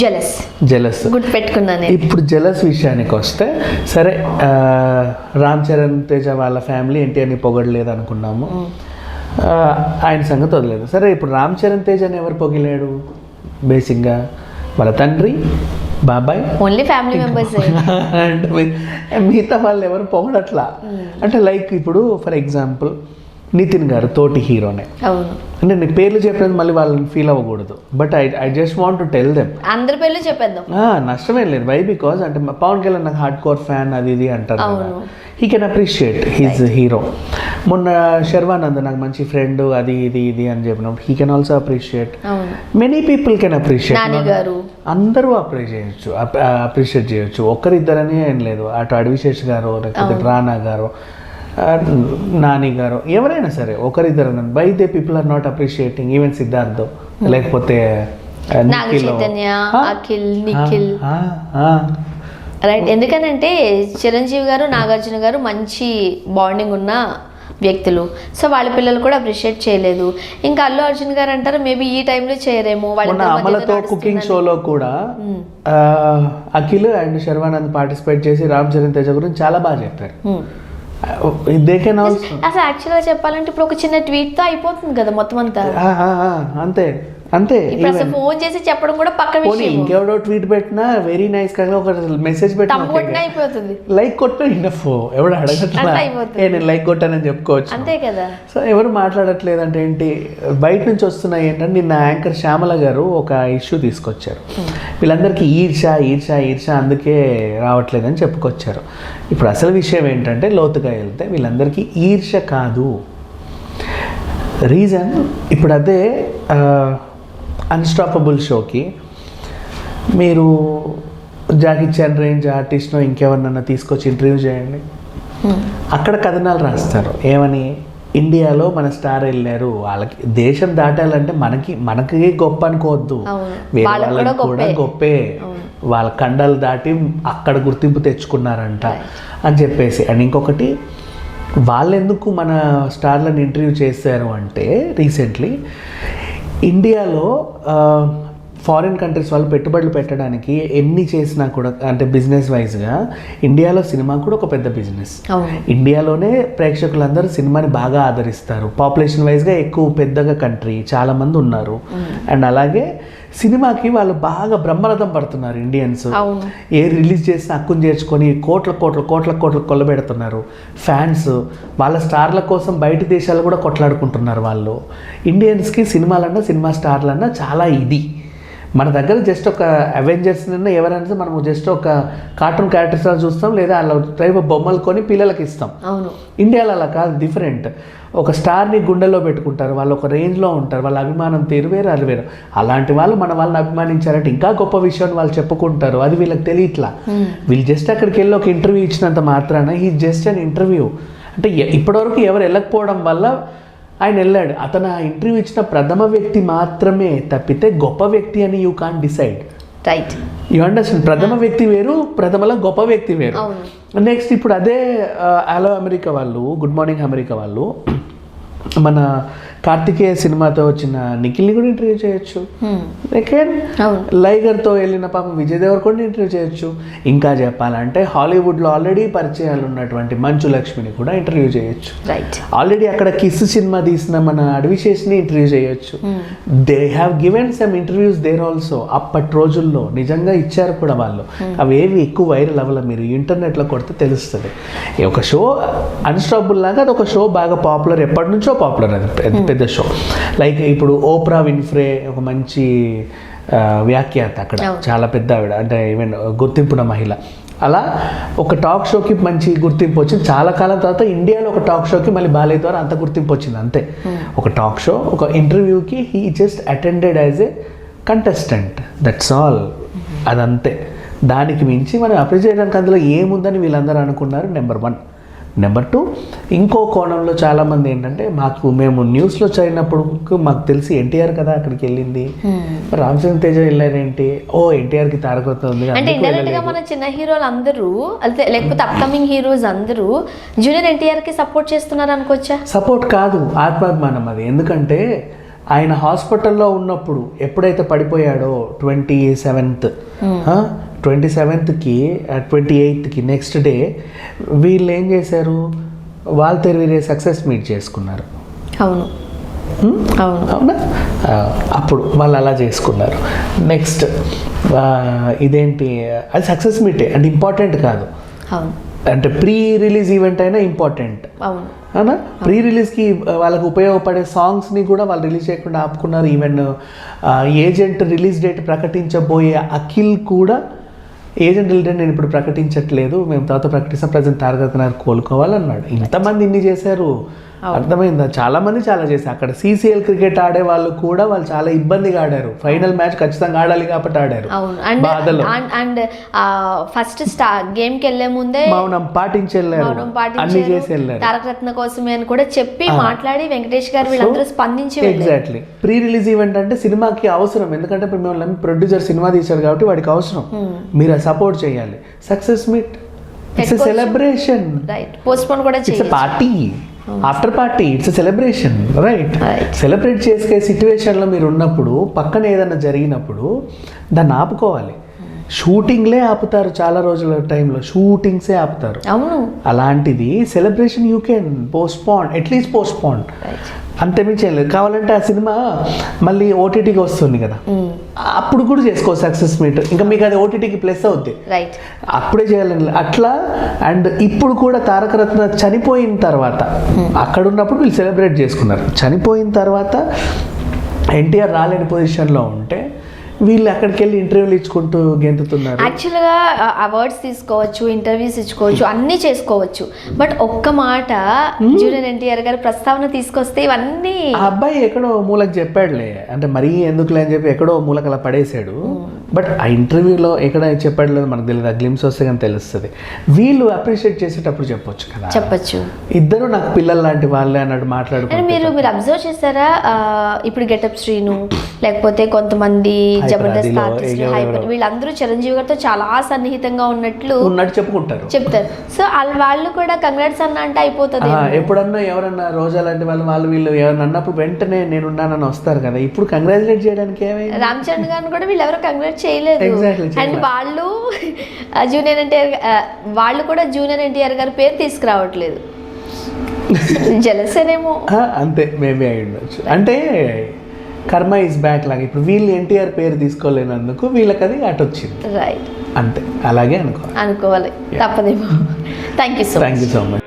Jealous గుర్తు పెట్టుకున్నాను. ఇప్పుడు జెలస్ విషయానికి వస్తే సరే, రామ్ చరణ్ తేజ వాళ్ళ ఫ్యామిలీ ఎన్టీఆర్ని పొగడలేదు అనుకున్నాము, ఆయన సంగతి వదిలేదు. సరే, ఇప్పుడు రామ్ చరణ్ తేజని ఎవరు పొగిలేడు? బేసిక్గా వాళ్ళ తండ్రి, బాబాయ్, ఓన్లీ ఫ్యామిలీ మెంబర్స్. అండ్ మిగతా వాళ్ళు ఎవరు పొగడట్లా. అంటే లైక్ ఇప్పుడు ఫర్ ఎగ్జాంపుల్ నితిన్ గారు తోటి హీరోనే. అవును, అంటే నేను పేర్లు చెప్పినది మళ్ళీ వాళ్ళని ఫీల్ అవ్వకూడదు, but I just want to tell them. అందరి పేర్లు చెప్పేద్దాం, నష్టమేం లేదు. వై? బికాజ్ అంటే పవన్ కళ్యాణ్ నాకు హార్డ్ కోర్ ఫ్యాన్ అది ఇది అంటారు కదా, he can appreciate his hero. మొన్న శర్వానంద్ నాకు మంచి ఫ్రెండ్ అది ఇది ఇది అని చెప్పినప్పుడు he can also appreciate. Many people can appreciate. అందరూ అప్రిషియేట్ చేయొచ్చు, ఒక్కరిద్దరని ఏం లేదు. అటు అడివిశేష్ గారు, లేకపోతే రానా గారు, నాని గారు, ఎవరైనా సరే ఒకరిద్దరు. By they people are not appreciating. Even Siddharth, లేకపోతే నిఖిల్. రైట్, ఎందుకనంటే చిరంజీవి గారు, నాగార్జున గారు మంచి బాండింగ్ ఉన్న వ్యక్తులు. సో వాళ్ళ పిల్లలు కూడా అప్రిషియేట్ చేయలేదు. ఇంకా అల్లు అర్జున్ గారు అంటారు మేబీ ఈ టైంలో చేయరేమో. అమలతో కుకింగ్ షోలో కూడా అఖిల్ అండ్ శర్వానంద్ పార్టిసిపేట్ చేసి రామ్ చరణ్ తేజ గురించి చాలా బాగా చెప్పారు. అసలు యాక్చువల్గా చెప్పాలంటే ఇప్పుడు ఒక చిన్న ట్వీట్ తో అయిపోతుంది కదా మొత్తం అంతా. అంతే, ఫోన్ చేసి చెప్పడం కూడా పక్క విషయం. ఇంకెవడో ట్వీట్ పెట్టినా వెరీ నైస్ గా ఒక మెసేజ్ పెట్టినా అయిపోతుంది, లైక్ కొట్టినా ఇన్నఫ్, ఎవడు అడగట్లా నేను లైక్ కొట్టానని చెప్పుకోవచ్చు. అంతే కదా. సో ఎవరు మాట్లాడట్లేదు అంటే ఏంటి? బయట నుంచి వస్తున్నాయి ఏంటంటే, నిన్న యాంకర్ శ్యామల గారు ఒక ఇష్యూ తీసుకొచ్చారు. వీళ్ళందరికీ ఈర్ష అందుకే రావట్లేదని చెప్పుకొచ్చారు. ఇప్పుడు అసలు విషయం ఏంటంటే, లోతుగా వెళ్తే వీళ్ళందరికీ ఈర్ష కాదు, రీజన్ ఇప్పుడు అదే అన్స్టాపబుల్ షోకి మీరు జాకీ చాన్ రేంజ్ ఆర్టిస్ట్నో ఇంకెవరినన్నా తీసుకొచ్చి ఇంటర్వ్యూ చేయండి, అక్కడ కథనాలు రాస్తారు. ఏమని? ఇండియాలో మన స్టార్ వెళ్ళారు, వాళ్ళకి దేశం దాటాలంటే మనకి గొప్ప అనుకోవద్దు, వేరే వాళ్ళకి కూడా గొప్పే, వాళ్ళ ఖండాలు దాటి అక్కడ గుర్తింపు తెచ్చుకున్నారంట అని చెప్పేసి. అండ్ ఇంకొకటి, వాళ్ళెందుకు మన స్టార్లను ఇంటర్వ్యూ చేశారు అంటే, రీసెంట్లీ ఇండియాలో ఫారిన్ కంట్రీస్ వాళ్ళు పెట్టుబడులు పెట్టడానికి ఎన్ని చేసినా కూడా, అంటే బిజినెస్ వైజ్గా ఇండియాలో సినిమా కూడా ఒక పెద్ద బిజినెస్. ఇండియాలోనే ప్రేక్షకులందరూ సినిమాని బాగా ఆదరిస్తారు. పాపులేషన్ వైజ్గా ఎక్కువ పెద్దగా కంట్రీ, చాలామంది ఉన్నారు. అండ్ అలాగే సినిమాకి వాళ్ళు బాగా బ్రహ్మరథం పడుతున్నారు ఇండియన్స్. ఏ రిలీజ్ చేసినా హక్కును చేర్చుకొని కోట్ల కొల్లబెడుతున్నారు. ఫ్యాన్స్ వాళ్ళ స్టార్ల కోసం బయట దేశాలు కూడా కొట్లాడుకుంటున్నారు. వాళ్ళు ఇండియన్స్కి సినిమా స్టార్లన్నా చాలా ఇది. మన దగ్గర జస్ట్ ఒక అవెంజర్స్ ఎవరైనా మనము జస్ట్ ఒక కార్టూన్ క్యారెక్టర్స్ చూస్తాం, లేదా అలా టైప్ బొమ్మలు కొని పిల్లలకి ఇస్తాం. ఇండియాలో అలా కాదు, డిఫరెంట్. ఒక స్టార్ని గుండెల్లో పెట్టుకుంటారు, వాళ్ళు ఒక రేంజ్లో ఉంటారు, వాళ్ళ అభిమానం తీరువేరు అది వేరు. అలాంటి వాళ్ళు మన వాళ్ళని అభిమానించారంటే ఇంకా గొప్ప విషయాన్ని వాళ్ళు చెప్పుకుంటారు. అది వీళ్ళకి తెలియట్లా. వీళ్ళు జస్ట్ అక్కడికి వెళ్ళి ఒక ఇంటర్వ్యూ ఇచ్చినంత మాత్రాన ఈ జస్ట్ అన్ ఇంటర్వ్యూ. అంటే ఇప్పటివరకు ఎవరు వెళ్ళకపోవడం వల్ల ఆయన వెళ్ళాడు. అతను ఆ ఇంటర్వ్యూ ఇచ్చిన ప్రథమ వ్యక్తి మాత్రమే తప్పితే గొప్ప వ్యక్తి అని you can decide. Right, you understand? ప్రథమ వ్యక్తి వేరు, ప్రథమలో గొప్ప వ్యక్తి వేరు. నెక్స్ట్ ఇప్పుడు అదే హలో అమెరికా వాళ్ళు, గుడ్ మార్నింగ్ అమెరికా వాళ్ళు మన కార్తికేయ సినిమాతో వచ్చిన నిఖిల్ని కూడా ఇంటర్వ్యూ చేయొచ్చు. లైగర్తో వెళ్ళిన పాపం విజయ్ దేవరకొండని ఇంటర్వ్యూ చేయొచ్చు. ఇంకా చెప్పాలంటే హాలీవుడ్లో ఆల్రెడీ పరిచయాలు ఉన్నటువంటి మంచు లక్ష్మిని కూడా ఇంటర్వ్యూ చేయొచ్చు. ఆల్రెడీ అక్కడ కిస్ సినిమా తీసిన మన అడివిశేష్ని ఇంటర్వ్యూ చేయొచ్చు. They have given some interviews there also. అప్పటి రోజుల్లో నిజంగా ఇచ్చారు కూడా వాళ్ళు. అవేవి ఎక్కువ వైరల్ అవ్వాలి, మీరు ఇంటర్నెట్లో కొడితే తెలుస్తుంది. ఒక షో అన్స్టాపబుల్ లాగా అది ఒక షో బాగా పాపులర్, ఎప్పటి నుంచో పాపులర్, అది పెద్ద షో. లైక్ ఇప్పుడు ఓప్రా విన్ఫ్రే ఒక మంచి వ్యాఖ్యాత, అక్కడ చాలా పెద్ద ఆవిడ, అంటే ఈవెన్ గుర్తింపున్న మహిళ. అలా ఒక టాక్ షోకి మంచి గుర్తింపు వచ్చింది. చాలా కాలం తర్వాత ఇండియాలో ఒక టాక్ షోకి మళ్ళీ బాలయ్య ద్వారా అంత గుర్తింపు వచ్చింది. అంతే, ఒక టాక్ షో, ఒక ఇంటర్వ్యూకి he just attended as a contestant, that's all. అదంతే. దానికి మించి మనం అప్రిషియేట్ చేయడానికి అందులో ఏముందని వీళ్ళందరూ అనుకున్నారు. నెంబర్ 1. నెంబర్ 2, ఇంకో కోణంలో చాలామంది ఏంటంటే, మేము న్యూస్లో చదివినప్పుడు మాకు తెలిసి ఎన్టీఆర్ కదా అక్కడికి వెళ్ళింది, రామ్ చరణ్ తేజ వెళ్ళారేంటి, ఎన్టీఆర్కి తారకత ఉంది అంటే ఇండైరెక్ట్గా మన చిన్న హీరోలు అందరూ, లేకపోతే అప్కమింగ్ హీరోస్ అందరూ జూనియర్ ఎన్టీఆర్కి సపోర్ట్ చేస్తున్నారు అనుకోవచ్చా? సపోర్ట్ కాదు, ఆత్మాభిమానం అది. ఎందుకంటే ఆయన హాస్పిటల్లో ఉన్నప్పుడు ఎప్పుడైతే పడిపోయాడో 27th 27th 28th next day వీళ్ళు ఏం చేశారు, వాల్తేరు వీరయ్య సక్సెస్ మీట్ చేసుకున్నారు. అవును అవునా, అప్పుడు వాళ్ళు అలా చేసుకున్నారు. నెక్స్ట్ ఇదేంటి, అది సక్సెస్ మీటే అంటే ఇంపార్టెంట్ కాదు, అవును అంటే ప్రీ రిలీజ్ ఈవెంట్ అయినా ఇంపార్టెంట్ అవును. అవునా. ప్రీ రిలీజ్కి వాళ్ళకి ఉపయోగపడే సాంగ్స్ని కూడా వాళ్ళు రిలీజ్ చేయకుండా ఆపుకున్నారు. ఈవెన్ ఏజెంట్ రిలీజ్ డేట్ ప్రకటించబోయే అఖిల్ కూడా ఏజెంట్ రిలీజ్ డేట్ నేను ఇప్పుడు ప్రకటించట్లేదు, మేము తర్వాత ప్రకటిస్తాం, ప్రజెంట్ తారకరత్న కోలుకోవాలన్నాడు. ఇంతమంది ఇన్ని చేశారు, అర్థమైందా? చాలా మంది చాలా చేశారు. అక్కడ CCL క్రికెట్ ఆడే వాళ్ళు కూడా వాళ్ళు చాలా ఇబ్బందిగా ఆడారు. ఫైనల్ మ్యాచ్ ఖచ్చితంగా ఆడాలి కాబట్టి ఆడారు. బాధలో అండ్ ఫస్ట్ గేమ్కి వెళ్ళే ముందే మౌనం పాటించి వెళ్ళారు, అన్ని చేసి వెళ్ళారు. తారకరత్న కోసమే అని కూడా చెప్పి మాట్లాడి వెంకటేష్ గారు వీళ్ళందరూ స్పందించి ఎగ్జాక్ట్లీ. ప్రీ రిలీజ్ ఈవెంట్ అంటే సినిమాకి అవసరం, ఎందుకంటే ఇప్పుడు మేము ప్రొడ్యూసర్ సినిమా తీశారు కాబట్టి వాడికి అవసరం, మీరు సపోర్ట్ చేయాలి. Success meet it's celebration, right. Postpone కూడా it's party, after party, it's celebration, right. Celebrate చేసే సిచ్యువేషన్లో మీరు ఉన్నప్పుడు పక్కన ఏదైనా జరిగినప్పుడు దాన్ని ఆపుకోవాలి. షూటింగ్లే ఆపుతారు, చాలా రోజుల టైంలో షూటింగ్సే ఆపుతారు. అవును. అలాంటిది celebration you can postpone, at least postpone, అంతేమించి ఏం లేదు. కావాలంటే ఆ సినిమా మళ్ళీ ఓటీటీకి వస్తుంది కదా, అప్పుడు కూడా చేసుకో సక్సెస్ మీట్, ఇంకా మీకు అది ఓటీటీకి ప్లస్ అవుద్ది, రైట్. అప్పుడే చేయాలని అట్లా. అండ్ ఇప్పుడు కూడా తారకరత్న చనిపోయిన తర్వాత అక్కడ ఉన్నప్పుడు వీళ్ళు సెలబ్రేట్ చేసుకున్నారు. చనిపోయిన తర్వాత ఎన్టీఆర్ రాలేని పొజిషన్లో ఉంటే వీళ్ళు అక్కడికి వెళ్ళి ఇంటర్వ్యూలు ఇచ్చుకుంటూ గెంతుతున్నారు. యాక్చువల్గా అవార్డ్స్ తీసుకోవచ్చు, ఇంటర్వ్యూస్ ఇచ్చుకోవచ్చు, అన్నీ చేసుకోవచ్చు. బట్ ఒక్క మాట జూనియర్ ఎన్టీఆర్ గారు ప్రస్తావన తీసుకొస్తే ఇవన్నీ ఆ అబ్బాయి ఎక్కడో మూలకు చెప్పాడులే, అంటే మరీ ఎందుకులే అని చెప్పి ఎక్కడో మూలకు అలా పడేశాడు. బట్ ఆ ఇంటర్వ్యూలో ఎక్కడ చెప్పాడు లేదు మనకు తెలియదు, ఆ గ్లిమ్స్ వస్తే కానీ తెలుస్తుంది. వీళ్ళు అప్రిషియేట్ చేసేటప్పుడు చెప్పొచ్చు కదా, చెప్పచ్చు. ఇద్దరు నాకు పిల్లలు లాంటి వాళ్ళే అన్నట్టు మాట్లాడుకుంటారు. మీరు అబ్జర్వ్ చేస్తారా, ఇప్పుడు గెటప్ శ్రీను లేకపోతే కొంతమంది జబర్దస్త్ ఆర్టిస్ట్ హైపర్ వీళ్ళందరూ చిరంజీవి గారితో చాలా సన్నిహితంగా ఉన్నట్టు చెప్తారు. సో వాళ్ళు కూడా కంగ్రాట్స్ అన్న అంటే అయిపోతుంది. ఎప్పుడన్నా ఎవరన్నా రోజా లాంటి వాళ్ళు వీళ్ళు ఎవరన్నా అన్నప్పుడు వెంటనే నేనున్నానని వస్తారు కదా. ఇప్పుడు కంగ్రాచులేట్ చేయడానికి రామ్ చరణ్ గారిని కూడా వీళ్ళు ఎవరు కంగ్రాట్ చేయలేదు. అండ్ వాళ్ళు జూనియర్ ఎన్టీఆర్ వాళ్ళు కూడా జూనియర్ ఎన్టీఆర్ గారి పేరు తీసుకురావట్లేదు. జలసేనేమో అంతే, మేబీ అయి ఉండొచ్చు. అంటే కర్మ ఇస్ బ్యాక్ లాగా ఇప్పుడు వీళ్ళు ఎన్టీఆర్ పేరు తీసుకోలేనందుకు వీళ్ళకి అది అటు వచ్చింది, రైట్. అంతే, అలాగే అనుకోవాలి. తప్పదేమో. Thank you so much.